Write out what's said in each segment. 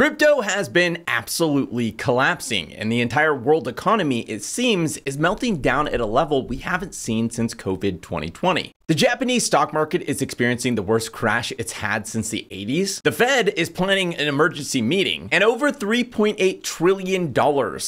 Crypto has been absolutely collapsing, and the entire world economy, it seems, is melting down at a level we haven't seen since COVID 2020. The Japanese stock market is experiencing the worst crash it's had since the 80s. The Fed is planning an emergency meeting, and over $3.8 trillion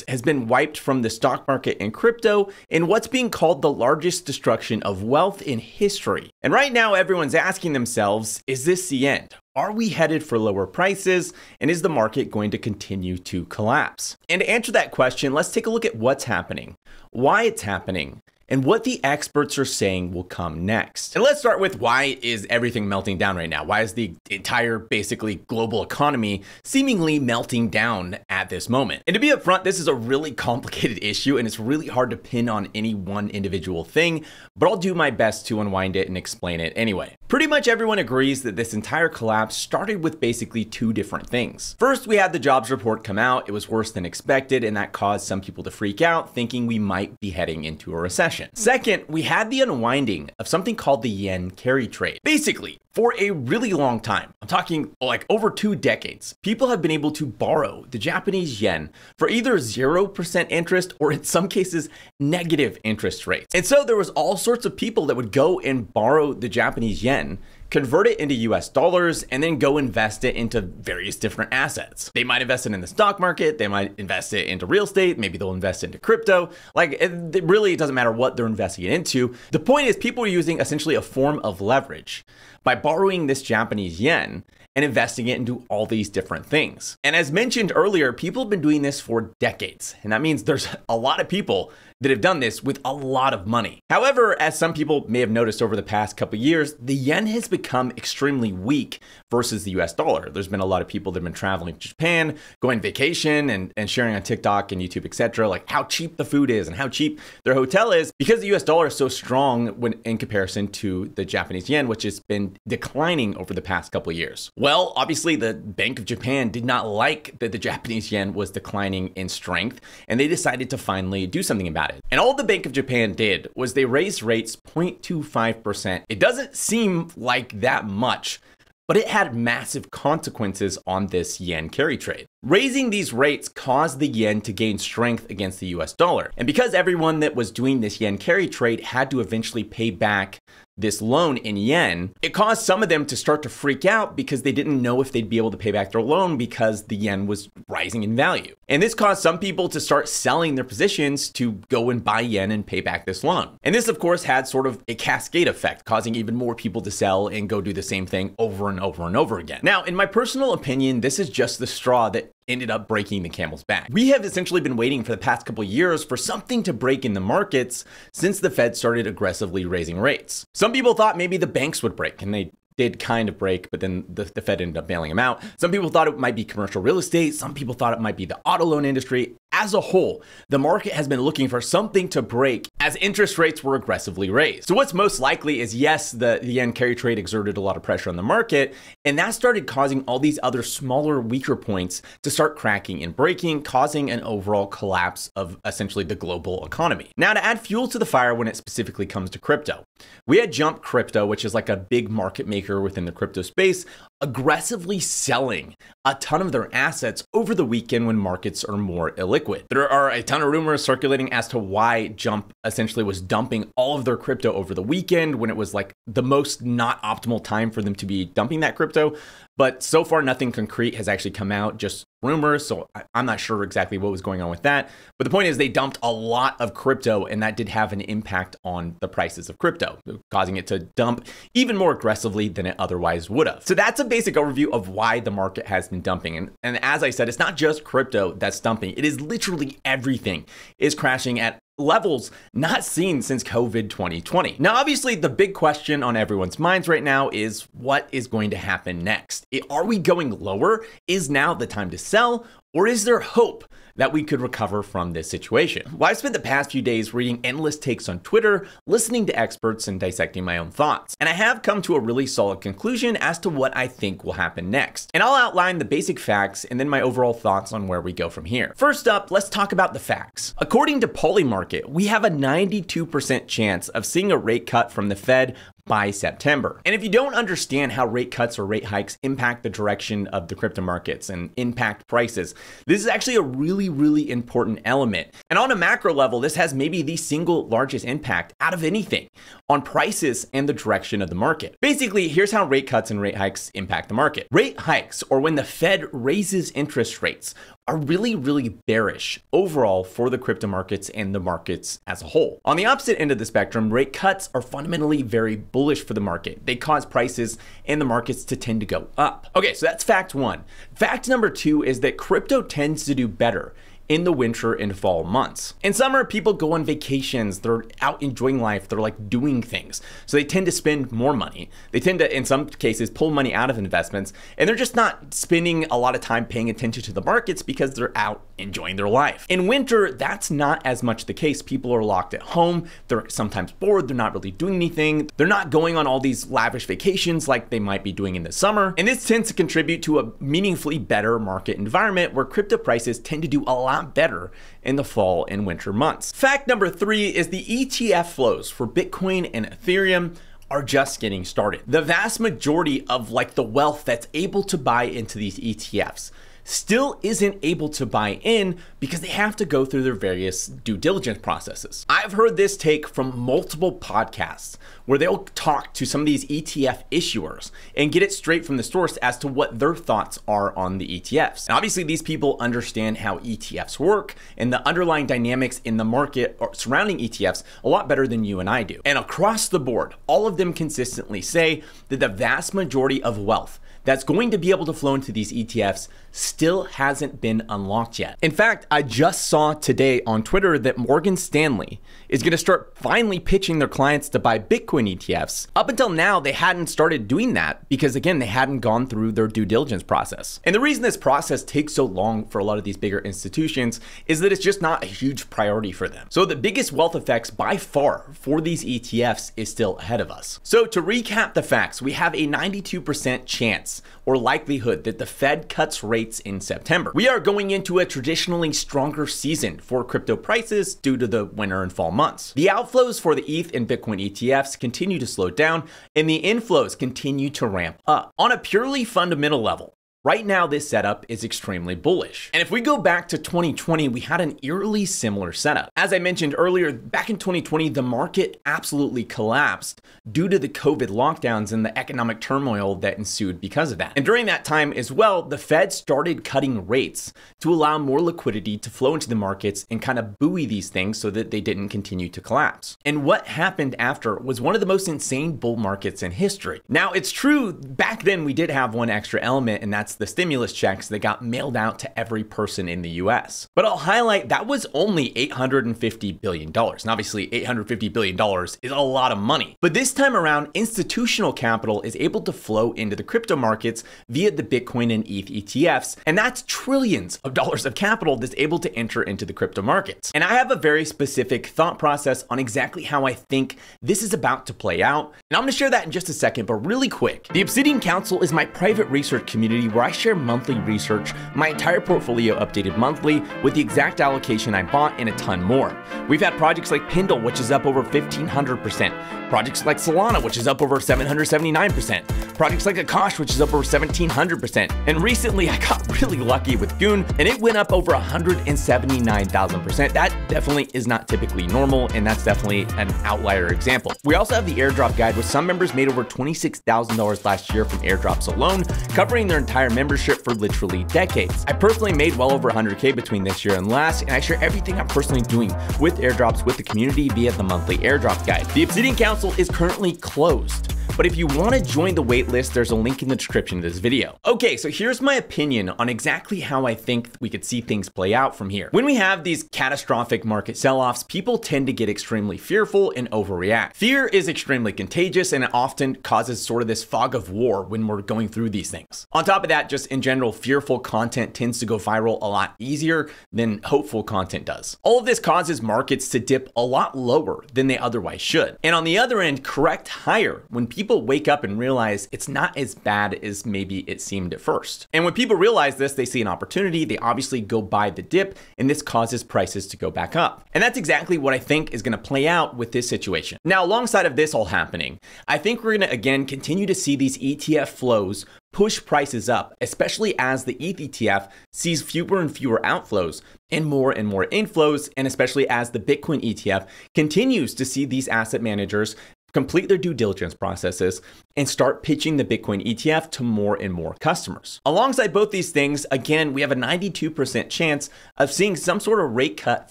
has been wiped from the stock market and crypto in what's being called the largest destruction of wealth in history. And right now, everyone's asking themselves, is this the end? Are we headed for lower prices, and is the market going to continue to collapse? And to answer that question, let's take a look at what's happening, why it's happening, and what the experts are saying will come next. And let's start with, why is everything melting down right now? Why is the entire, basically, global economy seemingly melting down at this moment? And to be upfront, this is a really complicated issue, and it's really hard to pin on any one individual thing, but I'll do my best to unwind it and explain it anyway. Pretty much everyone agrees that this entire collapse started with basically two different things. First, we had the jobs report come out. It was worse than expected, and that caused some people to freak out, thinking we might be heading into a recession. Second, we had the unwinding of something called the yen carry trade. Basically, for a really long time, I'm talking like over 2 decades, people have been able to borrow the Japanese yen for either 0% interest or in some cases negative interest rates. And so there was all sorts of people that would go and borrow the Japanese yen, convert it into US dollars, and then go invest it into various different assets. They might invest it in the stock market, they might invest it into real estate, maybe they'll invest into crypto. Like, it really doesn't matter what they're investing it into. The point is, people are using essentially a form of leverage by borrowing this Japanese yen and investing it into all these different things. And as mentioned earlier, people have been doing this for decades. And that means there's a lot of people that have done this with a lot of money. However, as some people may have noticed over the past couple of years, the yen has become extremely weak versus the US dollar. There's been a lot of people that have been traveling to Japan, going vacation and sharing on TikTok and YouTube, etc., like how cheap the food is and how cheap their hotel is, because the US dollar is so strong when in comparison to the Japanese yen, which has been declining over the past couple of years. Well, obviously the Bank of Japan did not like that the Japanese yen was declining in strength, and they decided to finally do something about it. And all the Bank of Japan did was they raised rates 0.25%. It doesn't seem like that much, but it had massive consequences on this yen carry trade. Raising these rates caused the yen to gain strength against the US dollar. And because everyone that was doing this yen carry trade had to eventually pay back this loan in yen, it caused some of them to start to freak out because they didn't know if they'd be able to pay back their loan because the yen was rising in value. And this caused some people to start selling their positions to go and buy yen and pay back this loan. And this, of course, had sort of a cascade effect, causing even more people to sell and go do the same thing over and over and over again. Now, in my personal opinion, this is just the straw that ended up breaking the camel's back. We have essentially been waiting for the past couple of years for something to break in the markets since the Fed started aggressively raising rates. Some people thought maybe the banks would break, and they did kind of break, but then the Fed ended up bailing them out. Some people thought it might be commercial real estate. Some people thought it might be the auto loan industry. As a whole, the market has been looking for something to break as interest rates were aggressively raised. So what's most likely is, yes, the yen carry trade exerted a lot of pressure on the market, and that started causing all these other smaller, weaker points to start cracking and breaking, causing an overall collapse of essentially the global economy. Now, to add fuel to the fire when it specifically comes to crypto, we had Jump Crypto, which is like a big market maker within the crypto space, aggressively selling a ton of their assets over the weekend when markets are more illiquid. There are a ton of rumors circulating as to why Jump essentially was dumping all of their crypto over the weekend when it was like the most not optimal time for them to be dumping that crypto. But so far, nothing concrete has actually come out, just rumors. So I'm not sure exactly what was going on with that. But the point is, they dumped a lot of crypto, and that did have an impact on the prices of crypto, causing it to dump even more aggressively than it otherwise would have. So that's a basic overview of why the market has been dumping. And as I said, it's not just crypto that's dumping. It is literally everything is crashing at levels not seen since COVID 2020. Now, obviously, the big question on everyone's minds right now is what is going to happen next? Are we going lower? Is now the time to sell? Or is there hope that we could recover from this situation? Well, I've spent the past few days reading endless takes on Twitter, listening to experts, and dissecting my own thoughts. And I have come to a really solid conclusion as to what I think will happen next. And I'll outline the basic facts and then my overall thoughts on where we go from here. First up, let's talk about the facts. According to Polymarket, we have a 92% chance of seeing a rate cut from the Fed by September. And if you don't understand how rate cuts or rate hikes impact the direction of the crypto markets and impact prices, this is actually a really important element. And on a macro level, this has maybe the single largest impact out of anything on prices and the direction of the market. Basically, here's how rate cuts and rate hikes impact the market. Rate hikes, or when the Fed raises interest rates, are really bearish overall for the crypto markets and the markets as a whole. On the opposite end of the spectrum, rate cuts are fundamentally very bullish for the market. They cause prices and the markets to tend to go up. Okay, so that's fact one. Fact number two is that crypto tends to do better in the winter and fall months. In summer, people go on vacations, they're out enjoying life, they're like doing things. So they tend to spend more money. They tend to, in some cases, pull money out of investments, and they're just not spending a lot of time paying attention to the markets because they're out enjoying their life. In winter, that's not as much the case. People are locked at home, they're sometimes bored, they're not really doing anything, they're not going on all these lavish vacations like they might be doing in the summer. And this tends to contribute to a meaningfully better market environment where crypto prices tend to do a lot better in the fall and winter months. Fact number three is the ETF flows for Bitcoin and Ethereum are just getting started. The vast majority of the wealth that's able to buy into these ETFs still isn't able to buy in because they have to go through their various due diligence processes. I've heard this take from multiple podcasts where they'll talk to some of these ETF issuers and get it straight from the source as to what their thoughts are on the ETFs. And obviously these people understand how ETFs work and the underlying dynamics in the market surrounding ETFs a lot better than you and I do. And across the board, all of them consistently say that the vast majority of wealth that's going to be able to flow into these ETFs still hasn't been unlocked yet. In fact, I just saw today on Twitter that Morgan Stanley is going to start finally pitching their clients to buy Bitcoin ETFs. Up until now, they hadn't started doing that because, again, they hadn't gone through their due diligence process. And the reason this process takes so long for a lot of these bigger institutions is that it's just not a huge priority for them. So the biggest wealth effects by far for these ETFs is still ahead of us. So to recap the facts, we have a 92% chance or likelihood that the Fed cuts rates in September. We are going into a traditionally stronger season for crypto prices due to the winter and fall months. The outflows for the ETH and Bitcoin ETFs continue to slow down, and the inflows continue to ramp up. On a purely fundamental level, right now, this setup is extremely bullish. And if we go back to 2020, we had an eerily similar setup. As I mentioned earlier, back in 2020, the market absolutely collapsed due to the COVID lockdowns and the economic turmoil that ensued because of that. And during that time as well, the Fed started cutting rates to allow more liquidity to flow into the markets and kind of buoy these things so that they didn't continue to collapse. And what happened after was one of the most insane bull markets in history. Now, it's true, back then we did have one extra element, and that's the stimulus checks that got mailed out to every person in the US. But I'll highlight that was only $850 billion. And obviously $850 billion is a lot of money. But this time around, institutional capital is able to flow into the crypto markets via the Bitcoin and ETH ETFs. And that's trillions of dollars of capital that's able to enter into the crypto markets. And I have a very specific thought process on exactly how I think this is about to play out. And I'm gonna share that in just a second, but really quick. The Obsidian Council is my private research community where I share monthly research, my entire portfolio updated monthly with the exact allocation I bought and a ton more. We've had projects like Pendle, which is up over 1,500%, projects like Solana, which is up over 779%, projects like Akash, which is up over 1,700%. And recently I got really lucky with Goon and it went up over 179,000%. That definitely is not typically normal, and that's definitely an outlier example. We also have the Airdrop guide, with some members made over $26,000 last year from airdrops alone, covering their entire membership for literally decades. I personally made well over 100K between this year and last, and I share everything I'm personally doing with airdrops with the community via the monthly airdrop guide. The Obsidian Council is currently closed, but if you want to join the waitlist, there's a link in the description of this video. Okay, so here's my opinion on exactly how I think we could see things play out from here. When we have these catastrophic market sell-offs, people tend to get extremely fearful and overreact. Fear is extremely contagious, and it often causes sort of this fog of war when we're going through these things. On top of that, just in general, fearful content tends to go viral a lot easier than hopeful content does. All of this causes markets to dip a lot lower than they otherwise should. And on the other end, correct higher when people people wake up and realize it's not as bad as maybe it seemed at first. And when people realize this, they see an opportunity, they obviously go buy the dip, and this causes prices to go back up. And that's exactly what I think is going to play out with this situation. Now, alongside of this all happening, I think we're going to again continue to see these ETF flows push prices up, especially as the ETH ETF sees fewer and fewer outflows and more inflows, and especially as the Bitcoin ETF continues to see these asset managers complete their due diligence processes and start pitching the Bitcoin ETF to more and more customers. Alongside both these things, again, we have a 92% chance of seeing some sort of rate cut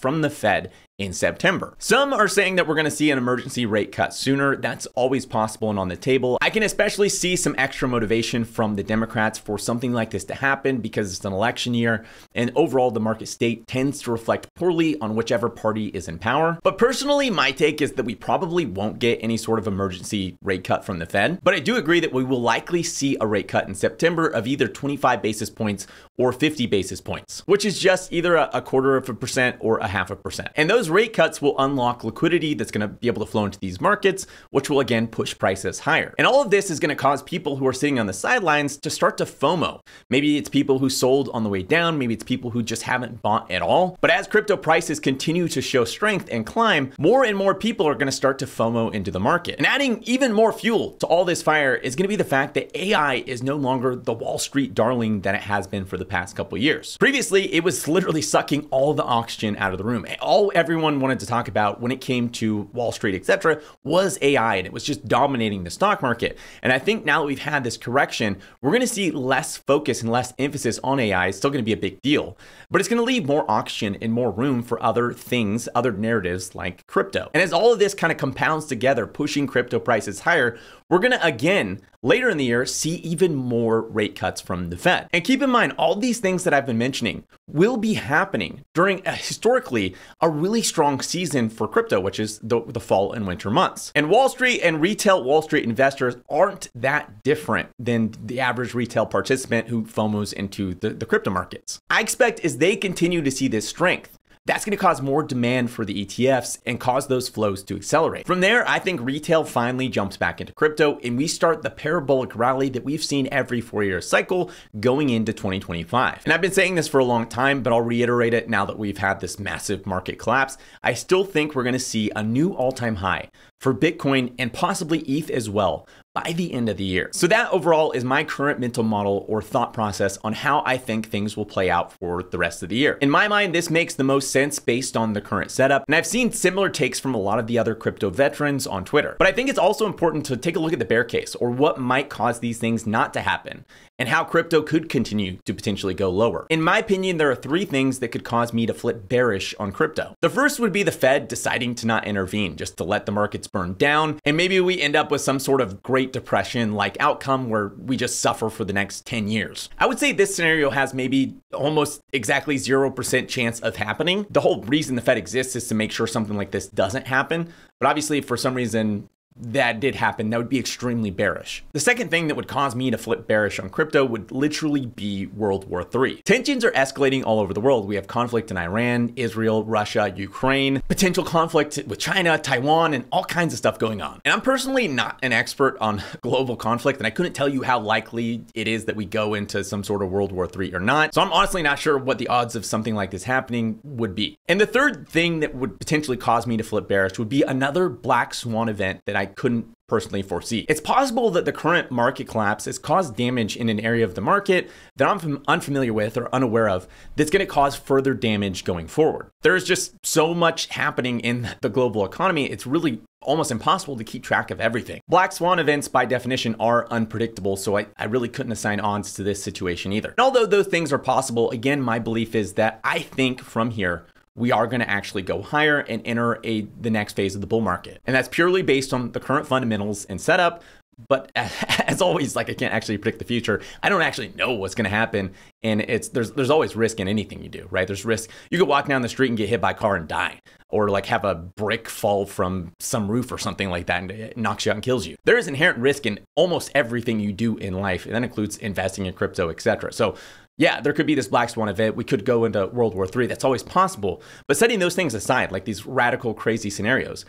from the Fed in September. Some are saying that we're going to see an emergency rate cut sooner. That's always possible and on the table. I can especially see some extra motivation from the Democrats for something like this to happen because it's an election year, and overall the market state tends to reflect poorly on whichever party is in power. But personally, my take is that we probably won't get any sort of emergency rate cut from the Fed. But I do agree that we will likely see a rate cut in September of either 25 basis points or 50 basis points, which is just either a 1/4% or a 0.5%. And those rate cuts will unlock liquidity that's going to be able to flow into these markets, which will again push prices higher. And all of this is going to cause people who are sitting on the sidelines to start to FOMO. Maybe it's people who sold on the way down, maybe it's people who just haven't bought at all. But as crypto prices continue to show strength and climb, more and more people are going to start to FOMO into the market. And adding even more fuel to all this fire is going to be the fact that AI is no longer the Wall Street darling that it has been for the past couple years. Previously, it was literally sucking all the oxygen out of the room. Everyone wanted to talk about when it came to Wall Street, etc., was AI, and it was just dominating the stock market. And I think now that we've had this correction, we're going to see less focus and less emphasis on AI. It's still going to be a big deal, but it's going to leave more oxygen and more room for other things, other narratives like crypto. And as all of this kind of compounds together, pushing crypto prices higher, we're going to again later in the year see even more rate cuts from the Fed. And keep in mind, all these things that I've been mentioning will be happening during historically a really strong season for crypto, which is the fall and winter months. And Wall Street and retail Wall Street investors aren't that different than the average retail participant who FOMOs into the crypto markets. I expect as they continue to see this strength, that's going to cause more demand for the ETFs and cause those flows to accelerate. From there, I think retail finally jumps back into crypto and we start the parabolic rally that we've seen every 4-year cycle going into 2025. And I've been saying this for a long time, but I'll reiterate it now that we've had this massive market collapse. I still think we're going to see a new all-time high for Bitcoin and possibly ETH as well by the end of the year. So that overall is my current mental model or thought process on how I think things will play out for the rest of the year. In my mind, this makes the most sense based on the current setup. And I've seen similar takes from a lot of the other crypto veterans on Twitter. But I think it's also important to take a look at the bear case or what might cause these things not to happen and how crypto could continue to potentially go lower. In my opinion, there are 3 things that could cause me to flip bearish on crypto. The first would be the Fed deciding to not intervene, just to let the markets burn down. And maybe we end up with some sort of Great Depression like outcome where we just suffer for the next 10 years. I would say this scenario has maybe almost exactly 0% chance of happening. The whole reason the Fed exists is to make sure something like this doesn't happen. But obviously, if for some reason that did happen, that would be extremely bearish. The second thing that would cause me to flip bearish on crypto would literally be World War III. Tensions are escalating all over the world. We have conflict in Iran, Israel, Russia, Ukraine, potential conflict with China, Taiwan, and all kinds of stuff going on. And I'm personally not an expert on global conflict, and I couldn't tell you how likely it is that we go into some sort of World War III or not. So I'm honestly not sure what the odds of something like this happening would be. And the third thing that would potentially cause me to flip bearish would be another black swan event that I couldn't personally foresee. It's possible that the current market collapse has caused damage in an area of the market that I'm unfamiliar with or unaware of that's going to cause further damage going forward. There's just so much happening in the global economy, it's really almost impossible to keep track of everything. Black swan events by definition are unpredictable, so I really couldn't assign odds to this situation either. And although those things are possible, again, my belief is that I think from here, we are going to actually go higher and enter the next phase of the bull market. And that's purely based on the current fundamentals and setup. But as always, like I can't actually predict the future. I don't actually know what's going to happen. And there's always risk in anything you do, right? There's risk. You could walk down the street and get hit by a car and die, or like have a brick fall from some roof or something like that and it knocks you out and kills you. There is inherent risk in almost everything you do in life. And that includes investing in crypto, etc. So yeah, there could be this black swan event. We could go into World War III. That's always possible. But setting those things aside, like these radical, crazy scenarios,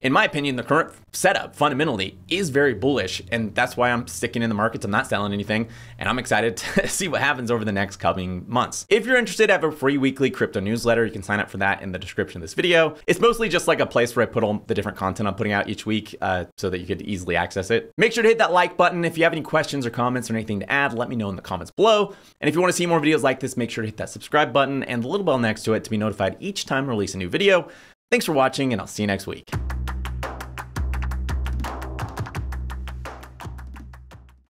In my opinion, the current setup fundamentally is very bullish, and that's why I'm sticking in the markets. I'm not selling anything, and I'm excited to see what happens over the next coming months. If you're interested, I have a free weekly crypto newsletter. You can sign up for that in the description of this video. It's mostly just like a place where I put all the different content I'm putting out each week so that you could easily access it. Make sure to hit that like button. If you have any questions or comments or anything to add, let me know in the comments below. And if you want to see more videos like this, make sure to hit that subscribe button and the little bell next to it to be notified each time I release a new video. Thanks for watching, and I'll see you next week.